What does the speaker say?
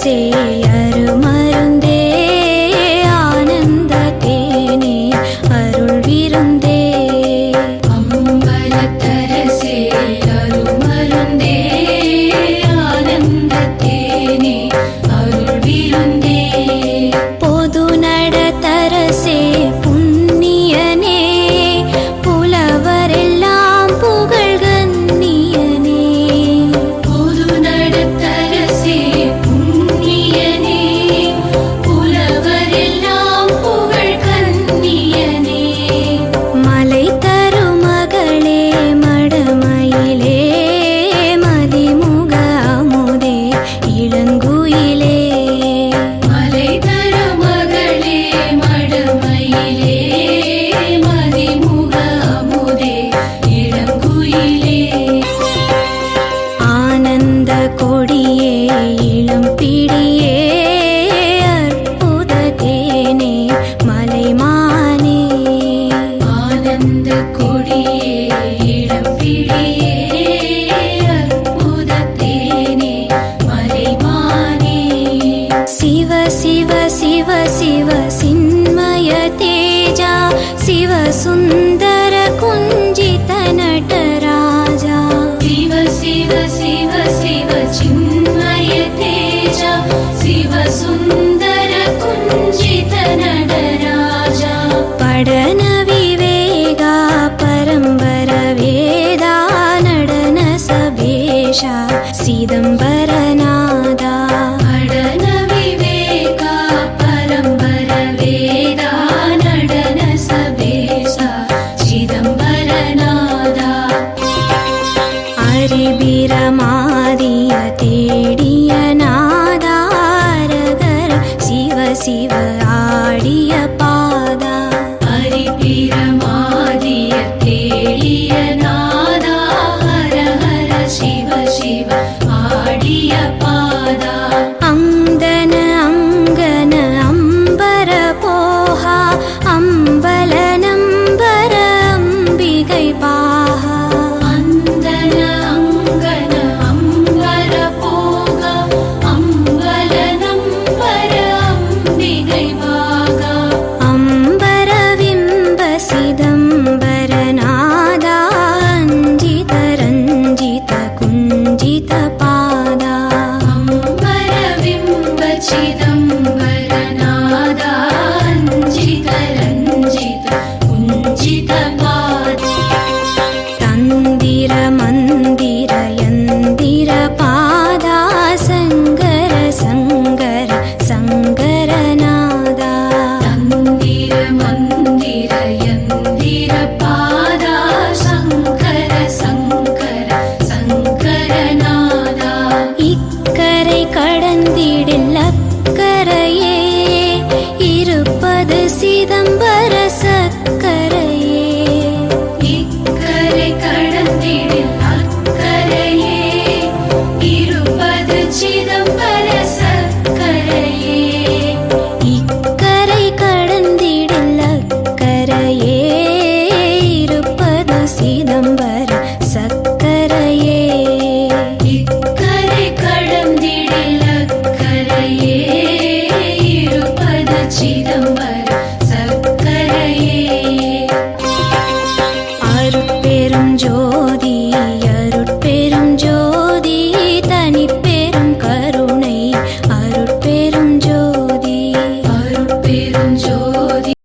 தரசே அருமருந்தே ஆனந்த தேனே அருள் விருந்தே அம்பலத்தரசே அருமருந்தே ஆனந்த தேனே அருள் விருந்தே பொது நட தரசே புண்ணியனே புலவரெல்லாம் புகழ் கண்ணியனே பொது நடத்தரசே புண்ணியனே புலவரெல்லாம் புகழ் கண்ணியனே மலை தருமகளே மடமயிலே மதிமுக அமுதே இளங்குயிலே மலை தருமகளே மடமயிலே மதிமுக அமுதே இளங்குயிலே ஆனந்த கொடியே இளம் பிடியே அற்புத தேனே மலைமானே ஆனந்த கொடியே இளம்பிடியே அற்புத தேனே மலைமானே சிவ சிவ சிவ சிவ சின்மய தேஜா சிவ சுந்தர குஞ்சித நடராஜா சிவ சிவ சிவ சிவ சின்மய தேஜா சிவ சுந்தர குஞ்சித நடராஜா படன விவேகா பரம்பர வேதா நடன சபேஷா சிதம்பரநாதா நடன விவேகா பரம்பர வேதா நடன சபேசா சிதம்பரநாதா அரிபிரமாதிய தேடிய நாதாரகர சிவ சிவ ஆடிய பாதா ஹரிபிரமாதிய தேடிய நாதா ஹர ஹர சிவ சிவ ஆடிய பாதா அங்கன அங்கன அம்பர போஹா அம்பல நம்பர அம்பிகை பாஹா அந்தன அங்கன அம்பர போக அம்பல நம்பர அம்பிகை பாகா அம்பர விம்ப சிதம்பரநாதா அஞ்சித ரஞ்சித குஞ்சித பாதா அம்பர விம்ப சிதம்பரநாதா அஞ்சித ரஞ்சித குஞ்சித பாதா தந்திர மந்திர யந்திர பாதா சங்கர சங்கர சங்கரநாதா தந்திர மந்திர யந்திர பாதா சங்கர சங்கர சங்கரநாதா இக்கரை கடந்திடில் அக்கரையே இருப்பது சிதம்பர சக்கரையே இக்கரை கடந்திடில்